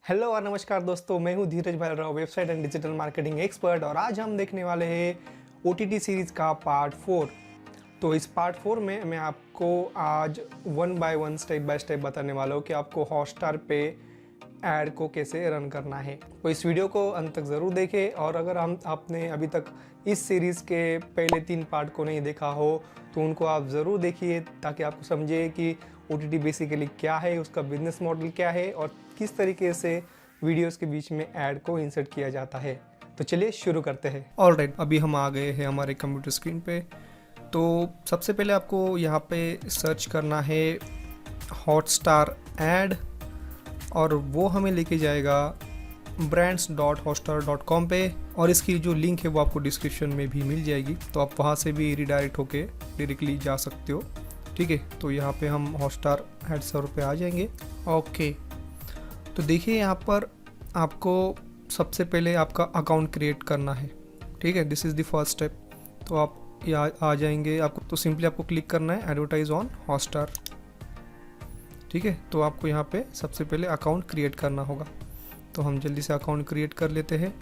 Hello और नमस्कार दोस्तों, मैं हूं धीरज भाई, website and digital marketing expert. और आज हम देखने वाले हैं OTT सीरीज़ का पार्ट 4। तो इस पार्ट 4 में मैं आपको आज one by one step by step बताने वाला हूं कि आपको हॉटस्टार पे ऐड को कैसे रन करना है। तो इस वीडियो को अंत तक ज़रूर देखें। और अगर आपने अभी तक इस सीरीज़ के पहले 3 पार्ट को नहीं देखा हो तो उनको आप ज़रूर देखिए, ताकि आपको समझे कि OTT बेसिकली क्या है, उसका बिजनेस मॉडल क्या है और किस तरीके से वीडियोस के बीच में ऐड को इंसर्ट किया जाता है। तो चलिए शुरू करते हैं। ऑलराइट, अभी हम आ गए हैं हमारे कंप्यूटर स्क्रीन पे। तो सबसे पहले आपको यहाँ पे सर्च करना है हॉटस्टार ऐड, और वो हमें लेके जाएगा brands.hotstar.com पे। और इसकी जो लिंक है वो आपको डिस्क्रिप्शन में भी मिल जाएगी, तो आप वहाँ से भी रिडायरेक्ट होके डायरेक्टली जा सकते हो। ठीक है, तो यहाँ पे हम हॉटस्टार ऐड सर्वर पे आ जाएंगे। ओके, तो देखिए यहाँ पर आपको सबसे पहले आपका अकाउंट क्रिएट करना है। ठीक है, this is the first step. तो आप यहाँ आ जाएंगे, आपको तो सिंपली आपको क्लिक करना है एडवर्टाइज ऑन हॉटस्टार। ठीक है, तो आपको यहाँ पे सबसे पहले अकाउंट क्रिएट करना होगा। तो हम जल्दी से अकाउंट क्रिएट कर लेते हैं।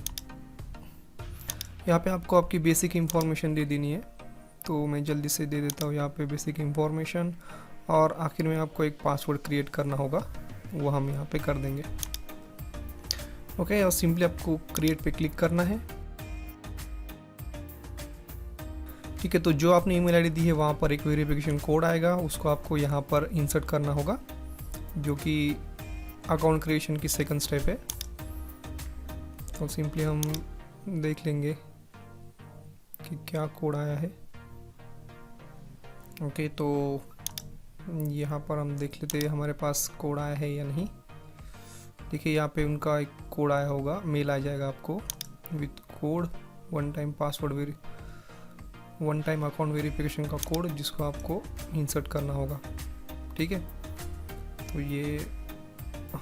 यहाँ पे आपको आपकी बेसिक इंफॉर्मेशन दे देनी है, तो मैं जल्दी से दे देता हूँ यहाँ पे बेसिक इंफॉर्मेशन। और आखिर में आपको एक पासवर्ड क्रिएट करना होगा, वो हम यहाँ पे कर देंगे। ओके, और सिंपली आपको क्रिएट पे क्लिक करना है। ठीक है, तो जो आपने ईमेल आईडी दी है वहाँ पर एक वेरिफिकेशन कोड आएगा, उसको आपको यहाँ पर इंसर्ट करना होगा, जो कि अकाउंट क्रिएशन की सेकंड स्टेप है। तो सिंपली हम देख लेंगे कि क्या कोड आया है। ओके, तो यहाँ पर हम देख लेते हैं हमारे पास कोड आया है या नहीं। देखिए यहाँ पे उनका एक कोड आया होगा, मेल आ जाएगा आपको with code, one time account verification का कोड, जिसको आपको इंसर्ट करना होगा। ठीक है, तो ये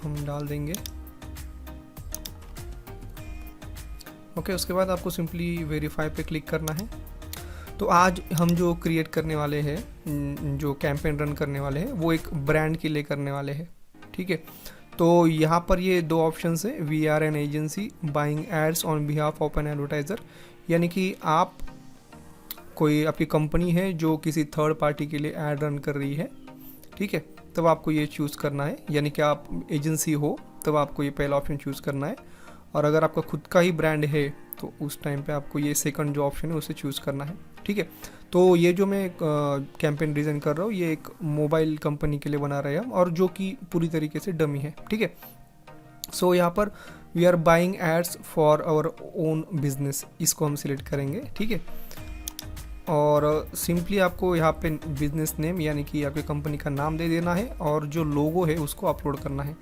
हम डाल देंगे। ओके, उसके बाद आपको सिंपली वेरीफाई पे क्लिक करना है। तो आज हम जो क्रिएट करने वाले हैं, जो कैंपेन रन करने वाले हैं, वो एक ब्रांड के लिए करने वाले हैं। ठीक है, तो यहाँ पर ये दो ऑप्शन है, we are an agency buying ads on behalf of an advertiser. यानी कि आप कोई आपकी कंपनी है जो किसी थर्ड पार्टी के लिए ऐड रन कर रही है। ठीक है, तब आपको ये चूज़ करना है, यानी कि आप एजेंसी हो तब आपको ये पहला ऑप्शन चूज़ करना है। और अगर आपका खुद का ही ब्रांड है तो उस टाइम पे आपको ये सेकंड जो ऑप्शन है उसे चूज़ करना है। ठीक है, तो ये जो मैं कैंपेन डिज़ाइन कर रहा हूँ, ये एक मोबाइल कंपनी के लिए बना रहे हैं हम, और जो कि पूरी तरीके से डमी है। ठीक है, सो यहाँ पर we are buying ads for our own business, इसको हम सिलेक्ट करेंगे। ठीक है, और सिंपली आपको यहाँ पे बिजनेस नेम यानी कि आपकी कंपनी का नाम दे देना है, और जो लोगो है उसको अपलोड करना है।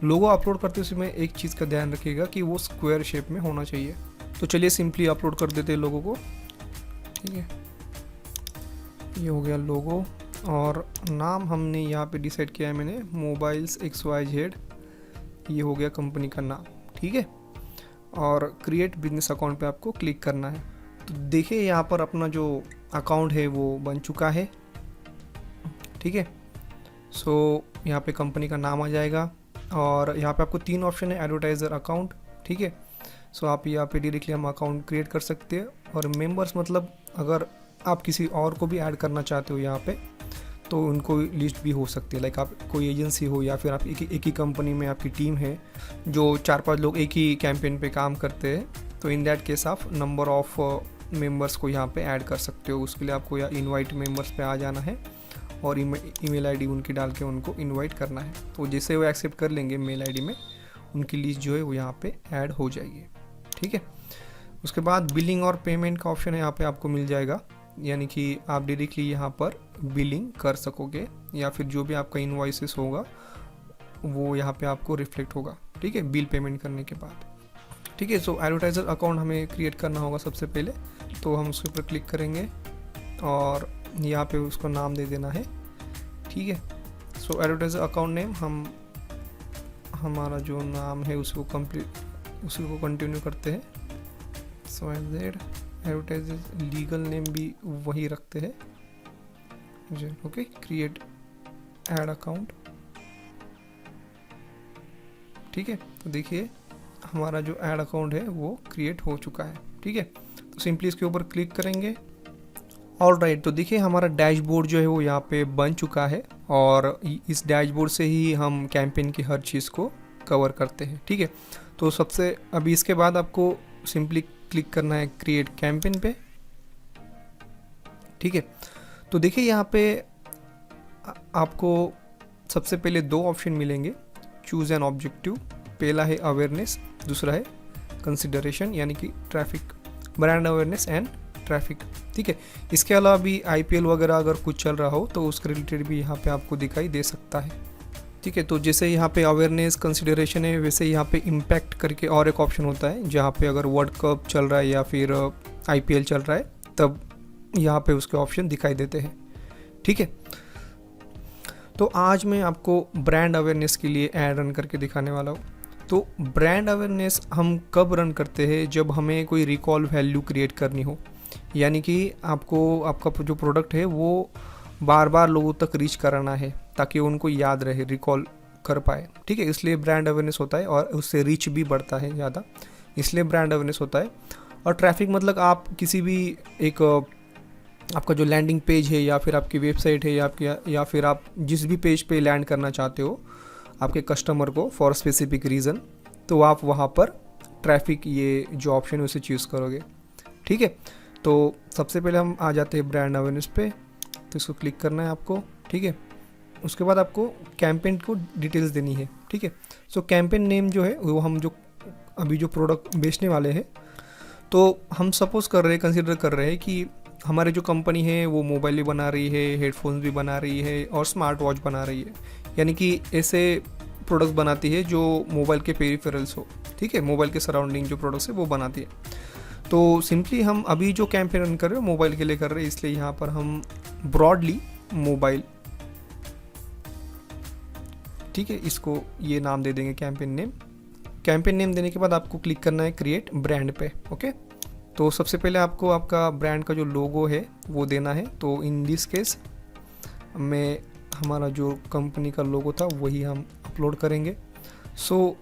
लोगो अपलोड करते समय एक चीज़ का ध्यान रखिएगा कि वो स्क्वायर शेप में होना चाहिए। तो चलिए सिंपली अपलोड कर देते हैं लोगो को। ठीक है, ये हो गया लोगो, और नाम हमने यहाँ पे डिसाइड किया है मैंने, मोबाइल्स XYZ, ये हो गया कंपनी का नाम। ठीक है, और क्रिएट बिजनेस अकाउंट पे आपको क्लिक करना है। तो देखिए यहाँ पर अपना जो अकाउंट है वो बन चुका है। ठीक है, सो यहाँ पे कंपनी का नाम आ जाएगा, और यहाँ पे आपको 3 ऑप्शन है, एडवर्टाइज़र, अकाउंट। ठीक है, सो आप यहाँ पे डायरेक्टली हम अकाउंट क्रिएट कर सकते हैं। और मेंबर्स मतलब अगर आप किसी और को भी ऐड करना चाहते हो यहाँ पे, तो उनको लिस्ट भी हो सकती है। लाइक आप कोई एजेंसी हो या फिर आप एक ही कंपनी में आपकी टीम है जो 4-5 लोग एक ही कैंपेन पे काम करते हैं, तो इन दैट केस आप नंबर ऑफ मेंबर्स को यहाँ पे ऐड कर सकते हो। उसके लिए आपको यहाँ इनवाइट मेंबर्स पे आ जाना है, और ईमेल आईडी उनकी डाल के उनको इनवाइट करना है। तो जैसे वो एक्सेप्ट कर लेंगे मेल आईडी में, उनकी लिस्ट जो है वो यहाँ पे ऐड हो जाएगी। ठीक है, उसके बाद बिलिंग और पेमेंट का ऑप्शन है, यहाँ पे आपको मिल जाएगा, यानी कि आप डायरेक्टली यहाँ पर बिलिंग कर सकोगे, या फिर जो भी आपका इनवॉइसेस होगा वो यहाँ पे आपको रिफ्लेक्ट होगा। ठीक है, बिल पेमेंट करने के बाद। ठीक है, सो एडवर्टाइज़र अकाउंट हमें क्रिएट करना होगा सबसे पहले, तो हम उसके ऊपर क्लिक करेंगे और यहाँ पे उसको नाम दे देना है। ठीक है, सो एडवर्टाइज़र अकाउंट नेम, हम हमारा जो नाम है उसको उसी को कंटिन्यू करते हैं। सो एडवर्टाइजर लीगल नेम भी वही रखते हैं। Okay, create add account. ठीक है। तो देखिए हमारा जो ऐड अकाउंट है वो क्रिएट हो चुका है, ठीक है। तो सिंपली इसके ऊपर क्लिक करेंगे। ऑल राइट, तो देखिए हमारा डैशबोर्ड जो है वो यहाँ पे बन चुका है और इस डैशबोर्ड से ही हम कैंपेन की हर चीज़ को कवर करते हैं, ठीक है। तो सबसे अभी इसके बाद आपको सिंपली क्लिक करना है क्रिएट कैंपेन पे, ठीक है। तो देखिए यहाँ पे आपको सबसे पहले दो ऑप्शन मिलेंगे, चूज़ एन ऑब्जेक्टिव। पहला है अवेयरनेस, दूसरा है कंसिडरेशन यानी कि traffic, brand awareness and traffic, ठीक है। इसके अलावा भी IPL वगैरह अगर कुछ चल रहा हो तो उसके रिलेटेड भी यहाँ पे आपको दिखाई दे सकता है, ठीक है। तो जैसे यहाँ पे अवेयरनेस कंसिडरेशन है, वैसे यहाँ पे इम्पैक्ट करके और एक ऑप्शन होता है, जहाँ पे अगर वर्ल्ड कप चल रहा है या फिर IPL चल रहा है तब यहाँ पे उसके ऑप्शन दिखाई देते हैं, ठीक है। तो आज मैं आपको ब्रांड अवेयरनेस के लिए ऐड रन करके दिखाने वाला हूँ। तो ब्रांड अवेयरनेस हम कब रन करते हैं, जब हमें कोई रिकॉल वैल्यू क्रिएट करनी हो, यानी कि आपको आपका जो प्रोडक्ट है वो बार बार लोगों तक रीच कराना है ताकि उनको याद रहे, रिकॉल कर पाए, ठीक है। इसलिए ब्रांड अवेयरनेस होता है और उससे रीच भी बढ़ता है ज़्यादा, इसलिए ब्रांड अवेयरनेस होता है। और ट्रैफिक मतलब आप किसी भी एक आपका जो लैंडिंग पेज है या फिर आपकी वेबसाइट है या फिर आप जिस भी पेज पे लैंड करना चाहते हो आपके कस्टमर को फॉर स्पेसिफिक रीज़न, तो आप वहाँ पर ट्रैफिक ये जो ऑप्शन है उसे चूज़ करोगे, ठीक है। तो सबसे पहले हम आ जाते हैं ब्रांड अवेयरनेस पे, तो इसको क्लिक करना है आपको, ठीक है। उसके बाद आपको कैंपेन को डिटेल्स देनी है, ठीक है। सो कैंपेन नेम जो है वो हम जो अभी जो प्रोडक्ट बेचने वाले हैं, तो हम सपोज कर रहे हैं, कंसिडर कर रहे हैं कि हमारी जो कंपनी है वो मोबाइल भी बना रही है, हेडफोन्स भी बना रही है और स्मार्ट वॉच बना रही है, यानी कि ऐसे प्रोडक्ट बनाती है जो मोबाइल के पेरिफेरल्स हो, ठीक है, मोबाइल के सराउंडिंग जो प्रोडक्ट्स है वो बनाती है। तो सिंपली हम अभी जो कैंपेन रन कर रहे हैं मोबाइल के लिए कर रहे हैं, इसलिए यहाँ पर हम ब्रॉडली मोबाइल, ठीक है, इसको ये नाम दे देंगे कैंपेन नेम। कैंपेन नेम देने के बाद आपको क्लिक करना है क्रिएट ब्रांड पे, ओके। तो सबसे पहले आपको आपका ब्रांड का जो लोगो है वो देना है। तो इन दिस केस में हमारा जो कंपनी का लोगो था वही हम अपलोड करेंगे। सो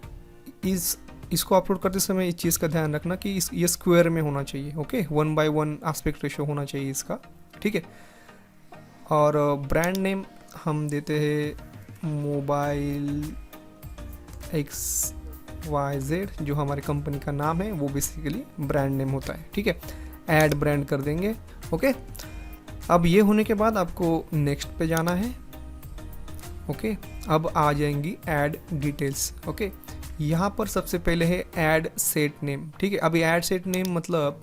इसको अपलोड करते समय इस चीज़ का ध्यान रखना कि ये स्क्वायर में होना चाहिए, ओके, 1:1 एस्पेक्ट रेशियो होना चाहिए इसका, ठीक है। और ब्रांड नेम हम देते हैं मोबाइल XYZ, जो हमारी कंपनी का नाम है वो बेसिकली ब्रांड नेम होता है, ठीक है। ऐड ब्रांड कर देंगे, ओके। अब ये होने के बाद आपको नेक्स्ट पे जाना है, ओके। अब आ जाएंगी ऐड डिटेल्स, ओके। यहाँ पर सबसे पहले है ऐड सेट नेम, ठीक है। अभी ऐड सेट नेम मतलब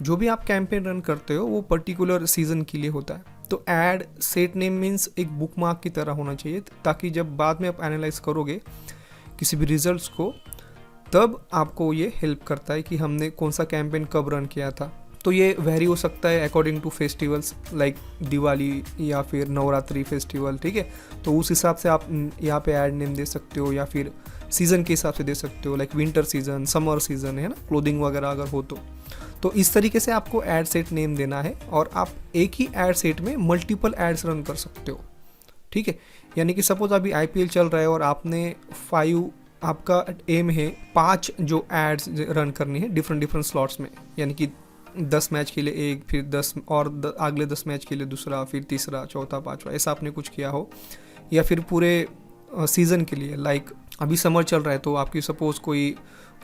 जो भी आप कैंपेन रन करते हो वो पर्टिकुलर सीजन के लिए होता है। तो ऐड सेट नेम मीन्स एक बुकमार्क की तरह होना चाहिए, ताकि जब बाद में आप एनालाइज करोगे किसी भी रिजल्ट्स को, तब आपको ये हेल्प करता है कि हमने कौन सा कैंपेन कब रन किया था। तो ये वेरी हो सकता है according to festivals like Diwali या फिर नवरात्रि फेस्टिवल, ठीक है। तो उस हिसाब से आप यहाँ पे ऐड नेम दे सकते हो, या फिर सीज़न के हिसाब से दे सकते हो, like winter season, summer season है ना, क्लोथिंग वगैरह अगर हो तो इस तरीके से आपको ऐड सेट नेम देना है। और आप एक ही ऐड सेट में मल्टीपल एड्स रन कर सकते हो, ठीक है। यानी कि सपोज अभी IPL चल रहा है और आपने 5, आपका एम है 5 जो एड्स रन करनी है डिफरेंट स्लॉट्स में, यानी कि 10 मैच के लिए एक, फिर 10 और अगले 10 मैच के लिए दूसरा, फिर तीसरा, चौथा, पांचवा, ऐसा आपने कुछ किया हो। या फिर पूरे सीज़न के लिए, लाइक अभी समर चल रहा है तो आपकी सपोज कोई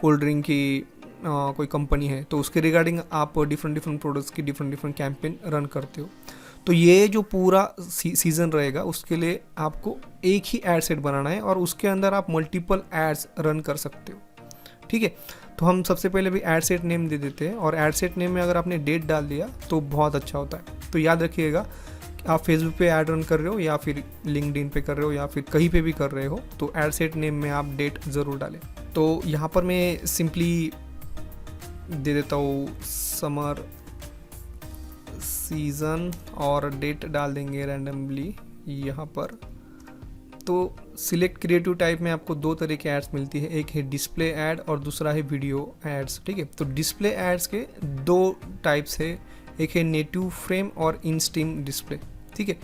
कोल्ड ड्रिंक की कोई कंपनी है, तो उसके रिगार्डिंग आप डिफरेंट प्रोडक्ट्स की डिफरेंट कैंपेन रन करते हो। तो ये जो पूरा सीज़न रहेगा उसके लिए आपको एक ही एड सेट बनाना है और उसके अंदर आप मल्टीपल एड्स रन कर सकते हो, ठीक है। तो हम सबसे पहले भी एड सेट नेम दे देते हैं, और एड सेट नेम में अगर आपने डेट डाल दिया तो बहुत अच्छा होता है। तो याद रखिएगा, आप फेसबुक पे ऐड रन कर रहे हो या फिर लिंक्डइन पे कर रहे हो या फिर कहीं पे भी कर रहे हो, तो एड सेट नेम में आप डेट ज़रूर डालें। तो यहाँ पर मैं सिंपली दे देता हूँ समर सीज़न और डेट डाल देंगे रैंडमली यहाँ पर। तो सिलेक्ट क्रिएटिव टाइप में आपको 2 तरह के एड्स मिलती है, एक है डिस्प्ले ऐड और दूसरा है वीडियो एड्स, ठीक है। तो डिस्प्ले एड्स के 2 टाइप्स है, एक है नेटिव फ्रेम और इन स्ट्रीम डिस्प्ले, ठीक है।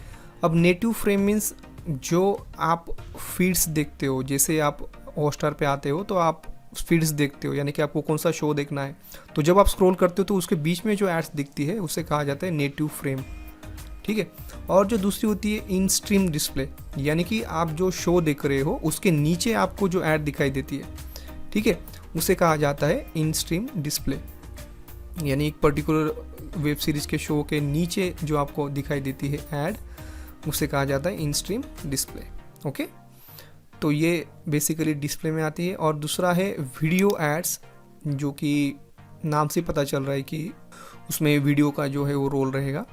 अब नेटिव फ्रेम मीन्स जो आप फीड्स देखते हो, जैसे आप हॉटस्टार पे आते हो तो आप फीड्स देखते हो, यानी कि आपको कौन सा शो देखना है। तो जब आप स्क्रॉल करते हो तो उसके बीच में जो एड्स दिखती है उसे कहा जाता है नेटिव फ्रेम, ठीक है। और जो दूसरी होती है इन स्ट्रीम डिस्प्ले, यानी कि आप जो शो देख रहे हो उसके नीचे आपको जो ऐड दिखाई देती है, ठीक है, उसे कहा जाता है इन स्ट्रीम डिस्प्ले। यानी एक पर्टिकुलर वेब सीरीज़ के शो के नीचे जो आपको दिखाई देती है ऐड, उसे कहा जाता है इन स्ट्रीम डिस्प्ले। ओके, तो ये बेसिकली डिस्प्ले में आती है। और दूसरा है वीडियो एड्स, जो कि नाम से पता चल रहा है कि उसमें वीडियो का जो है वो रोल रहेगा।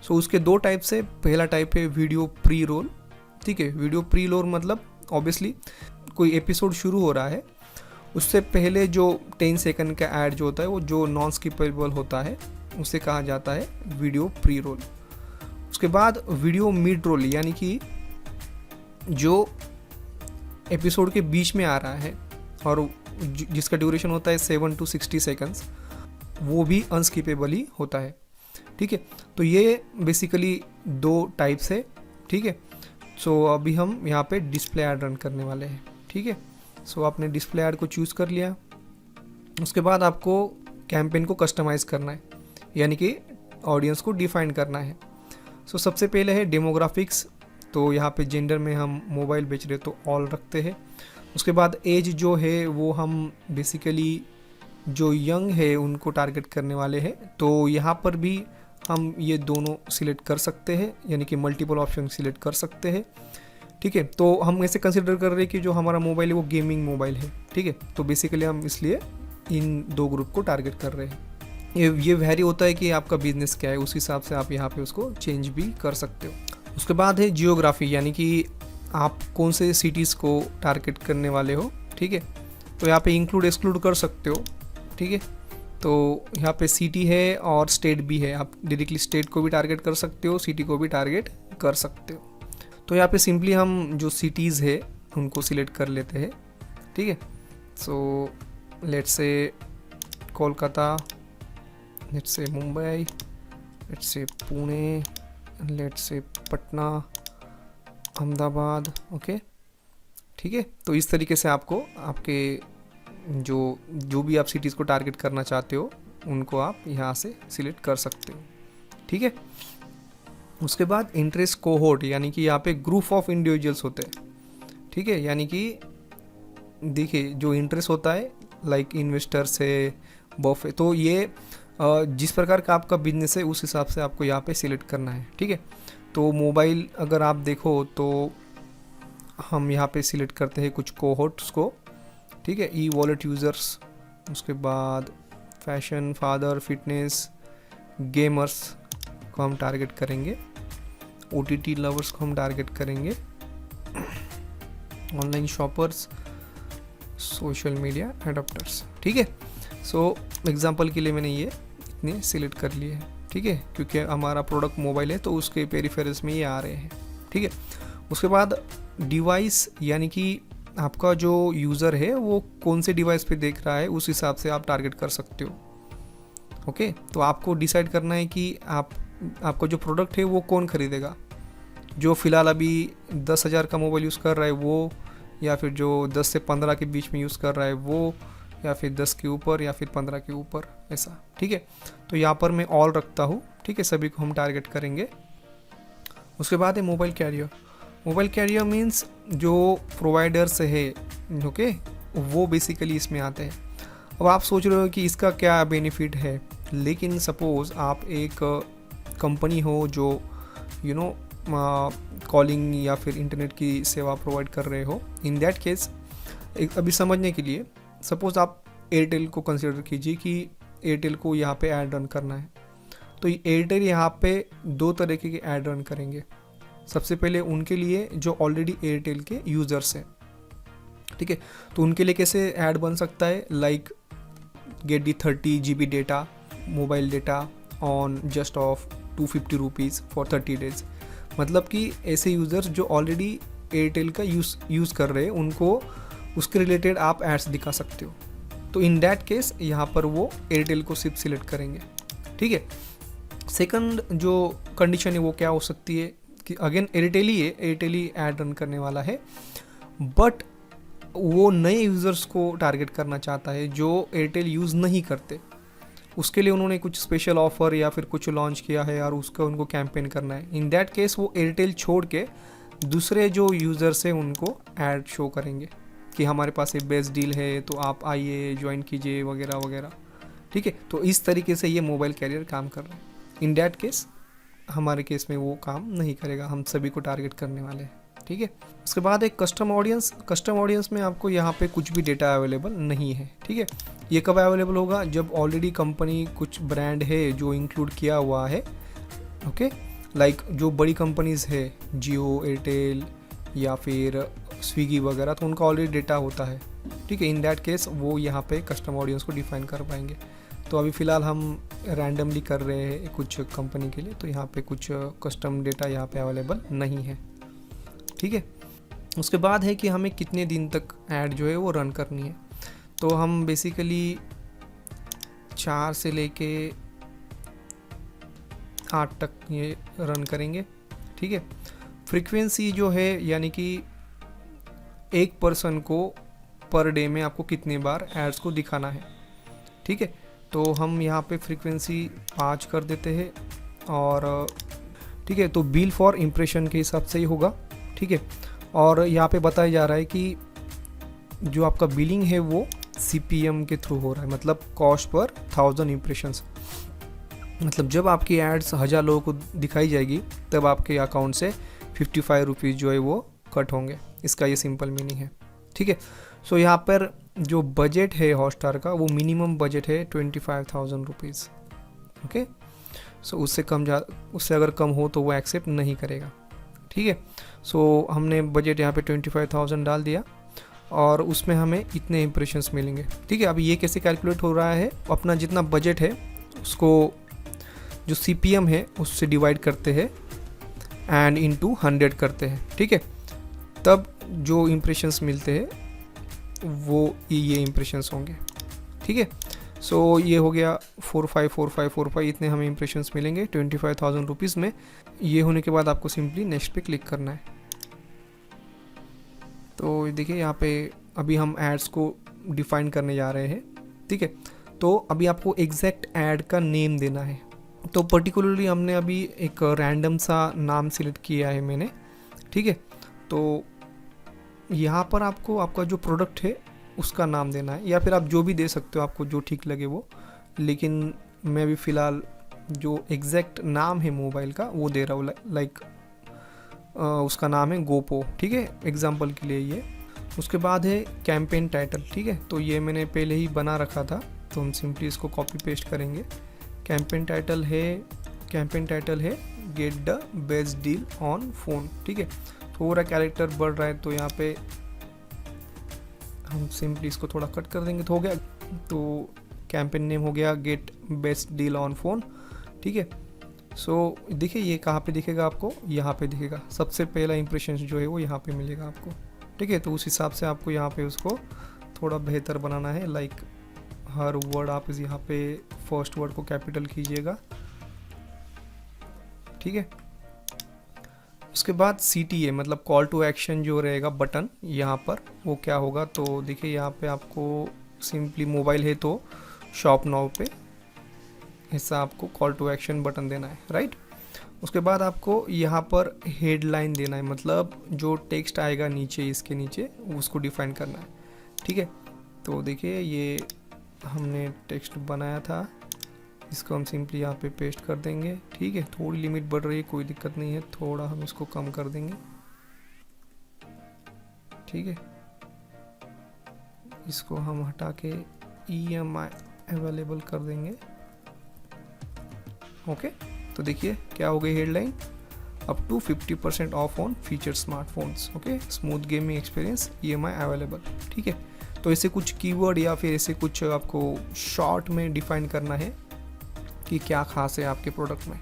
सो उसके दो टाइप से, पहला टाइप है वीडियो प्री रोल, ठीक है। वीडियो प्री रोल मतलब ऑब्वियसली कोई एपिसोड शुरू हो रहा है, उससे पहले जो 10 सेकंड का ऐड जो होता है वो जो नॉन स्किपेबल होता है उसे कहा जाता है वीडियो प्री रोल। उसके बाद वीडियो मिड रोल, यानी कि जो एपिसोड के बीच में आ रहा है और जिसका ड्यूरेशन होता है 7 to 60 सेकंड्स, वो भी अनस्किपेबल ही होता है, ठीक है। तो ये बेसिकली दो टाइप्स है, ठीक है। सो अभी हम यहाँ पे डिस्प्ले ऐड रन करने वाले हैं, ठीक है। सो आपने डिस्प्ले ऐड को चूज़ कर लिया। उसके बाद आपको कैंपेन को कस्टमाइज़ करना है, यानी कि ऑडियंस को डिफाइन करना है। सो सबसे पहले है डेमोग्राफिक्स, तो यहाँ पे जेंडर में हम मोबाइल बेच रहे तो ऑल रखते हैं। उसके बाद एज जो है वो हम बेसिकली जो यंग है उनको टारगेट करने वाले हैं, तो यहाँ पर भी हम ये दोनों सिलेक्ट कर सकते हैं, यानी कि मल्टीपल ऑप्शन सिलेक्ट कर सकते हैं, ठीक है। तो हम ऐसे कंसिडर कर रहे हैं कि जो हमारा मोबाइल है वो गेमिंग मोबाइल है, ठीक है। तो बेसिकली हम इसलिए इन दो ग्रुप को टारगेट कर रहे हैं। ये वैरी होता है कि आपका बिजनेस क्या है, उस हिसाब से आप यहाँ पे उसको चेंज भी कर सकते हो। उसके बाद है जियोग्राफी, यानी कि आप कौन से सिटीज़ को टारगेट करने वाले हो, ठीक है। तो यहाँ पे इंक्लूड एक्सक्लूड कर सकते हो, ठीक है। तो यहाँ पे सिटी है और स्टेट भी है, आप डायरेक्टली स्टेट को भी टारगेट कर सकते हो, सिटी को भी टारगेट कर सकते हो। तो यहाँ पे सिंपली हम जो सिटीज़ है उनको सिलेक्ट कर लेते हैं, ठीक है। So let's say Kolkata, let's say Mumbai, let's say Pune, let's say Patna, Ahmedabad, okay, ठीक है। तो इस तरीके से आपको आपके जो भी आप सिटीज़ को टारगेट करना चाहते हो उनको आप यहाँ से सिलेक्ट कर सकते हो, ठीक है। उसके बाद इंटरेस्ट कोहोर्ट, यानी कि यहाँ पे ग्रुप ऑफ इंडिविजुअल्स होते हैं, ठीक है। यानी कि देखिए जो इंटरेस्ट होता है लाइक इन्वेस्टर्स है, बफे, तो ये जिस प्रकार का आपका बिजनेस है उस हिसाब से आपको यहाँ पे सिलेक्ट करना है, ठीक है। तो मोबाइल अगर आप देखो तो हम यहाँ पे सिलेक्ट करते हैं कुछ कोहोर्ट्स को, ठीक है। ई वॉलेट यूज़र्स, उसके बाद फैशन, फादर, फिटनेस, गेमर्स को हम टारगेट करेंगे, OTT लवर्स को हम टारगेट करेंगे, online shoppers, social media adopters, ठीक है। सो एग्जांपल के लिए मैंने ये इतने सिलेक्ट कर लिए हैं, ठीक है, क्योंकि हमारा प्रोडक्ट मोबाइल है तो उसके पेरिफेरल्स में ये आ रहे हैं, ठीक है। उसके बाद डिवाइस, यानी कि आपका जो यूज़र है वो कौन से डिवाइस पे देख रहा है उस हिसाब से आप टारगेट कर सकते हो, ओके। तो आपको डिसाइड करना है कि आपका जो प्रोडक्ट है वो कौन खरीदेगा, जो फ़िलहाल अभी 10,000 का मोबाइल यूज़ कर रहा है वो, या फिर जो 10 से 15 के बीच में यूज़ कर रहा है वो, या फिर 10 के ऊपर या फिर 15 के ऊपर, ऐसा, ठीक है। तो यहाँ पर मैं ऑल रखता हूँ, ठीक है, सभी को हम टारगेट करेंगे। उसके बाद है mobile carrier. Mobile carrier means जो प्रोवाइडर्स है, ओके, वो बेसिकली इसमें आते हैं। अब आप सोच रहे हो कि इसका क्या बेनिफिट है, लेकिन सपोज़ आप एक कंपनी हो जो कॉलिंग या फिर इंटरनेट की सेवा प्रोवाइड कर रहे हो, इन दैट केस अभी समझने के लिए सपोज़ आप एयरटेल को कंसिडर कीजिए कि एयरटेल को यहाँ पे ऐड रन करना है। तो एयरटेल यहाँ पे दो तरीके के ऐड रन करेंगे। सबसे पहले उनके लिए जो ऑलरेडी एयरटेल के यूज़र्स हैं, ठीक है, तो उनके लिए कैसे ऐड बन सकता है, like get the 30 GB data, mobile data on just of 250 rupees for 30 days. मतलब कि ऐसे यूज़र्स जो ऑलरेडी एयरटेल का यूज़ कर रहे हैं उनको उसके रिलेटेड आप एड्स दिखा सकते हो। तो इन दैट केस यहाँ पर वो एयरटेल को सिर्फ सिलेक्ट करेंगे, ठीक है। सेकंड जो कंडीशन है वो क्या हो सकती है कि अगेन एयरटेल ही है, एयरटेल ही ऐड रन करने वाला है, बट वो नए यूज़र्स को टारगेट करना चाहता है जो एयरटेल यूज़ नहीं करते। उसके लिए उन्होंने कुछ स्पेशल ऑफ़र या फिर कुछ लॉन्च किया है और उसका उनको कैंपेन करना है। इन दैट केस वो एयरटेल छोड़ के दूसरे जो यूज़र्स हैं उनको ऐड शो करेंगे कि हमारे पास ये बेस्ट डील है, तो आप आइए ज्वाइन कीजिए वगैरह वगैरह। ठीक है, तो इस तरीके से ये मोबाइल कैरियर काम कर रहे हैं। इन दैट केस हमारे केस में वो काम नहीं करेगा, हम सभी को टारगेट करने वाले हैं। ठीक है, उसके बाद एक कस्टम ऑडियंस। कस्टम ऑडियंस में आपको यहाँ पे कुछ भी डेटा अवेलेबल नहीं है। ठीक है, ये कब अवेलेबल होगा? जब ऑलरेडी कंपनी कुछ ब्रांड है जो इंक्लूड किया हुआ है। ओके, लाइक जो बड़ी कंपनीज़ है जियो, एयरटेल या फिर स्विगी वगैरह, तो उनका ऑलरेडी डेटा होता है। ठीक है, इन दैट केस वो यहाँ पे कस्टम ऑडियंस को डिफाइन कर पाएंगे। तो अभी फ़िलहाल हम रैंडमली कर रहे हैं कुछ कंपनी के लिए, तो यहाँ पे कुछ कस्टम डेटा यहाँ पे अवेलेबल नहीं है। ठीक है, उसके बाद है कि हमें कितने दिन तक ऐड जो है वो रन करनी है। तो हम बेसिकली 4 से लेके 8 तक ये रन करेंगे। ठीक है, फ्रीक्वेंसी जो है यानी कि एक पर्सन को पर डे में आपको कितने बार एड्स को दिखाना है। ठीक है, तो हम यहाँ पे फ्रीक्वेंसी 5 कर देते हैं। और ठीक है, तो बिल फॉर इम्प्रेशन के हिसाब से ही होगा। ठीक है, और यहाँ पे बताया जा रहा है कि जो आपका बिलिंग है वो CPM के थ्रू हो रहा है, मतलब कॉस्ट पर 1000 इम्प्रेशंस। मतलब जब आपकी एड्स 1000 लोगों को दिखाई जाएगी तब आपके अकाउंट से 55 रुपीज़ जो है वो कट होंगे। इसका ये सिंपल मीनिंग है। ठीक है, सो यहाँ पर जो बजट है हॉटस्टार का वो मिनिमम बजट है 25,000 रुपीज़। ओके, सो उससे अगर कम हो तो वो एक्सेप्ट नहीं करेगा। ठीक है, सो हमने बजट यहाँ पे 25,000 डाल दिया और उसमें हमें इतने इंप्रेशंस मिलेंगे। ठीक है, अभी ये कैसे कैलकुलेट हो रहा है? अपना जितना बजट है उसको जो CPM है उससे डिवाइड करते हैं एंड इनटू 100 करते हैं। ठीक है, तब जो इंप्रेशंस मिलते हैं वो ये इंप्रेशंस होंगे। ठीक है, सो ये हो गया 454545 इतने हमें इंप्रेशंस मिलेंगे 25,000 रुपीज़ में। ये होने के बाद आपको सिंपली नेक्स्ट पे क्लिक करना है। तो देखिए यहाँ पे अभी हम एड्स को डिफाइन करने जा रहे हैं। ठीक है, तो अभी आपको एग्जैक्ट ऐड का नेम देना है। तो पर्टिकुलरली हमने अभी एक रैंडम सा नाम सिलेक्ट किया है मैंने। ठीक है, तो यहाँ पर आपको आपका जो प्रोडक्ट है उसका नाम देना है, या फिर आप जो भी दे सकते हो आपको जो ठीक लगे वो। लेकिन मैं अभी फ़िलहाल जो एग्जैक्ट नाम है मोबाइल का वो दे रहा हूँ, लाइक उसका नाम है गोपो। ठीक है, एग्जांपल के लिए ये। उसके बाद है कैंपेन टाइटल। ठीक है, तो ये मैंने पहले ही बना रखा था, तो हम सिंपली इसको कॉपी पेस्ट करेंगे। कैंपेन टाइटल है get the best deal on phone. ठीक है, थोड़ा कैरेक्टर बढ़ रहा है तो यहाँ पे हम सिंपली इसको थोड़ा कट कर देंगे तो हो गया। तो कैंपेन नेम हो गया get best deal on phone. ठीक है, सो देखिए ये कहाँ पे दिखेगा आपको? यहाँ पे दिखेगा। सबसे पहला इंप्रेशन जो है वो यहाँ पे मिलेगा आपको। ठीक है, तो उस हिसाब से आपको यहाँ पे उसको थोड़ा बेहतर बनाना है। लाइक हर वर्ड आप इस यहाँ पे फर्स्ट वर्ड को कैपिटल कीजिएगा। ठीक है, उसके बाद CTA मतलब कॉल टू एक्शन जो रहेगा बटन यहाँ पर वो क्या होगा? तो देखिए यहाँ पे आपको सिंपली मोबाइल है तो शॉप नाउ पे ऐसा आपको कॉल टू एक्शन बटन देना है, राइट। उसके बाद आपको यहाँ पर हेडलाइन देना है, मतलब जो टेक्स्ट आएगा नीचे इसके नीचे उसको डिफाइन करना है। ठीक है, तो देखिए ये हमने टेक्स्ट बनाया था, इसको हम सिंपली यहाँ पे पेस्ट कर देंगे। ठीक है, थोड़ी लिमिट बढ़ रही है, कोई दिक्कत नहीं है, थोड़ा हम इसको कम कर देंगे। ठीक है, इसको हम हटा के EMI अवेलेबल कर देंगे। ओके, तो देखिए क्या हो गई headline, up to 50% off on feature smartphones. Okay, smooth gaming experience, EMI available. ठीक है, तो ऐसे कुछ कीवर्ड या फिर ऐसे कुछ आपको शॉर्ट में डिफाइन करना है कि क्या खास है आपके प्रोडक्ट में।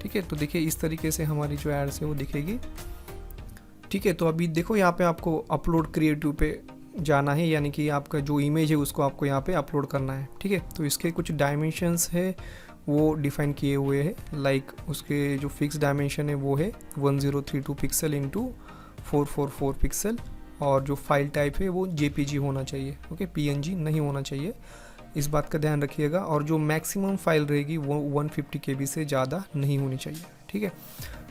ठीक है, तो देखिए इस तरीके से हमारी जो एड्स है वो दिखेगी। ठीक है, तो अभी देखो यहाँ पे आपको अपलोड क्रिएटिव पे जाना है, यानी कि आपका जो इमेज है उसको आपको यहाँ पे अपलोड करना है। ठीक है, तो इसके कुछ डायमेंशंस है वो डिफाइन किए हुए हैं। लाइक उसके जो फिक्स डायमेंशन है वो है 1032 पिक्सल इंटू 444 पिक्सल। और जो फाइल टाइप है वो JPG होना चाहिए, ओके, PNG नहीं होना चाहिए, इस बात का ध्यान रखिएगा। और जो मैक्सिमम फाइल रहेगी वो 150 KB से ज़्यादा नहीं होनी चाहिए, ठीक है।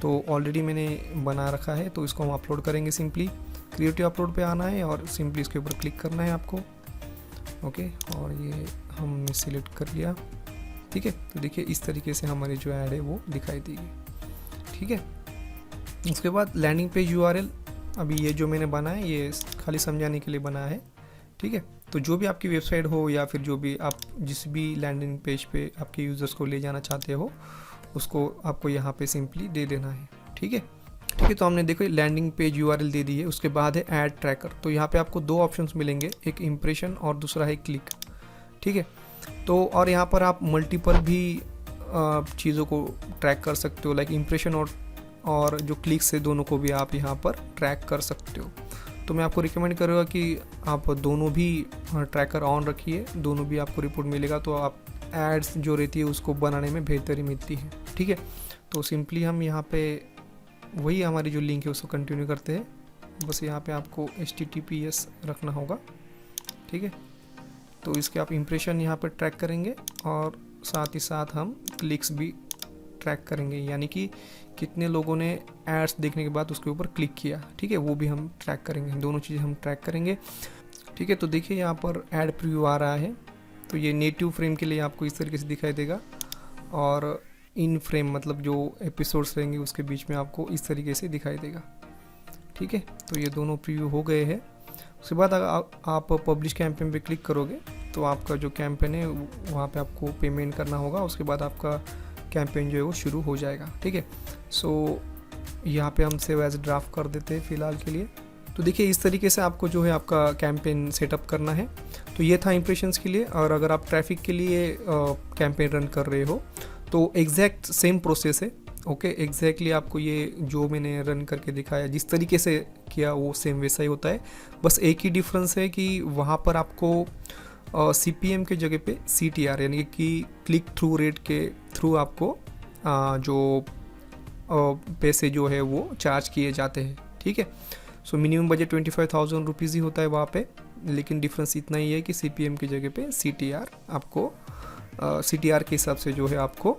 तो ऑलरेडी मैंने बना रखा है, तो इसको हम अपलोड करेंगे। सिंपली क्रिएटिव अपलोड पे आना है और सिंपली इसके ऊपर क्लिक करना है आपको, ओके, और ये हमने सिलेक्ट कर लिया, ठीक है। तो देखिए इस तरीके से हमारी जो ऐड है वो दिखाई देगी, ठीक है। उसके बाद लैंडिंग पेज URL, अभी ये जो मैंने बना है ये खाली समझाने के लिए बना है, ठीक है। तो जो भी आपकी वेबसाइट हो या फिर जो भी आप जिस भी लैंडिंग पेज पे आपके यूज़र्स को ले जाना चाहते हो उसको आपको यहाँ पे सिंपली दे देना है, ठीक है। ठीक है, तो हमने देखो लैंडिंग पेज URL दे दी है। उसके बाद है ऐड ट्रैकर, तो यहाँ पे आपको दो ऑप्शंस मिलेंगे, एक इम्प्रेशन और दूसरा है क्लिक, ठीक है। तो और यहाँ पर आप मल्टीपल भी चीज़ों को ट्रैक कर सकते हो, लाइक इम्प्रेशन और जो क्लिक्स है दोनों को भी आप यहाँ पर ट्रैक कर सकते हो। तो मैं आपको रिकमेंड करूँगा कि आप दोनों भी ट्रैकर ऑन रखिए, दोनों भी आपको रिपोर्ट मिलेगा, तो आप एड्स जो रहती है उसको बनाने में बेहतरी मिलती है, ठीक है। तो सिंपली हम यहाँ पे वही हमारी जो लिंक है उसको कंटिन्यू करते हैं, बस यहाँ पे आपको HTTPS रखना होगा, ठीक है। तो इसके आप इम्प्रेशन यहाँ पर ट्रैक करेंगे और साथ ही साथ हम क्लिक्स भी ट्रैक करेंगे, यानी कि कितने लोगों ने एड्स देखने के बाद उसके ऊपर क्लिक किया, ठीक है, वो भी हम ट्रैक करेंगे, दोनों चीज़ें हम ट्रैक करेंगे, ठीक है। तो देखिए यहाँ पर ऐड प्रीव्यू आ रहा है, तो ये नेटिव फ्रेम के लिए आपको इस तरीके से दिखाई देगा, और इन फ्रेम मतलब जो एपिसोड्स रहेंगे उसके बीच में आपको इस तरीके से दिखाई देगा, ठीक है। तो ये दोनों प्रीव्यू हो गए हैं। उसके बाद आप पब्लिश कैंपेन पे क्लिक करोगे तो आपका जो कैंपेन है वहाँ पे आपको पेमेंट करना होगा, उसके बाद आपका कैंपेन जो है वो शुरू हो जाएगा, ठीक है। सो यहाँ पे हम सेव एज ड्राफ्ट कर देते हैं फ़िलहाल के लिए। तो देखिए इस तरीके से आपको जो है आपका कैंपेन सेटअप करना है। तो ये था इम्प्रेशंस के लिए, और अगर आप ट्रैफिक के लिए कैंपेन रन कर रहे हो तो एग्जैक्ट सेम प्रोसेस है, ओके। एग्जैक्टली आपको ये जो मैंने रन करके दिखाया जिस तरीके से किया वो सेम वैसा ही होता है, बस एक ही डिफरेंस है कि वहाँ पर आपको CPM के जगह पे CTR यानी कि क्लिक थ्रू रेट के थ्रू आपको जो पैसे जो है वो चार्ज किए जाते हैं, ठीक है। सो मिनिमम बजट 25,000 रुपीज़ ही होता है वहाँ पे, लेकिन डिफरेंस इतना ही है कि CPM की जगह पे CTR आपको CTR के हिसाब से जो है आपको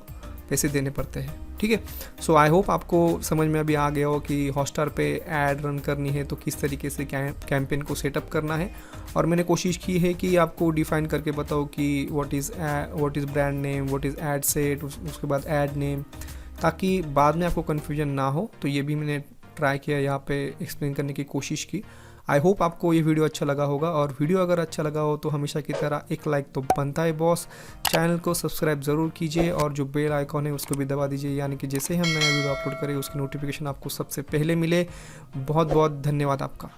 पैसे देने पड़ते हैं, ठीक है। सो आई होप आपको समझ में अभी आ गया हो कि हॉटस्टार पे ऐड रन करनी है तो किस तरीके से कैंपेन को सेटअप करना है, और मैंने कोशिश की है कि आपको डिफाइन करके बताओ कि what is brand name, what is ad set, उसके बाद ऐड नेम, ताकि बाद में आपको कन्फ्यूजन ना हो। तो ये भी मैंने ट्राई किया, यहाँ पे एक्सप्लेन करने की कोशिश की। आई होप आपको ये वीडियो अच्छा लगा होगा, और वीडियो अगर अच्छा लगा हो तो हमेशा की तरह एक लाइक तो बनता है बॉस। चैनल को सब्सक्राइब ज़रूर कीजिए और जो बेल आइकॉन है उसको भी दबा दीजिए, यानी कि जैसे ही हम नया वीडियो अपलोड करें उसकी नोटिफिकेशन आपको सबसे पहले मिले। बहुत बहुत धन्यवाद आपका।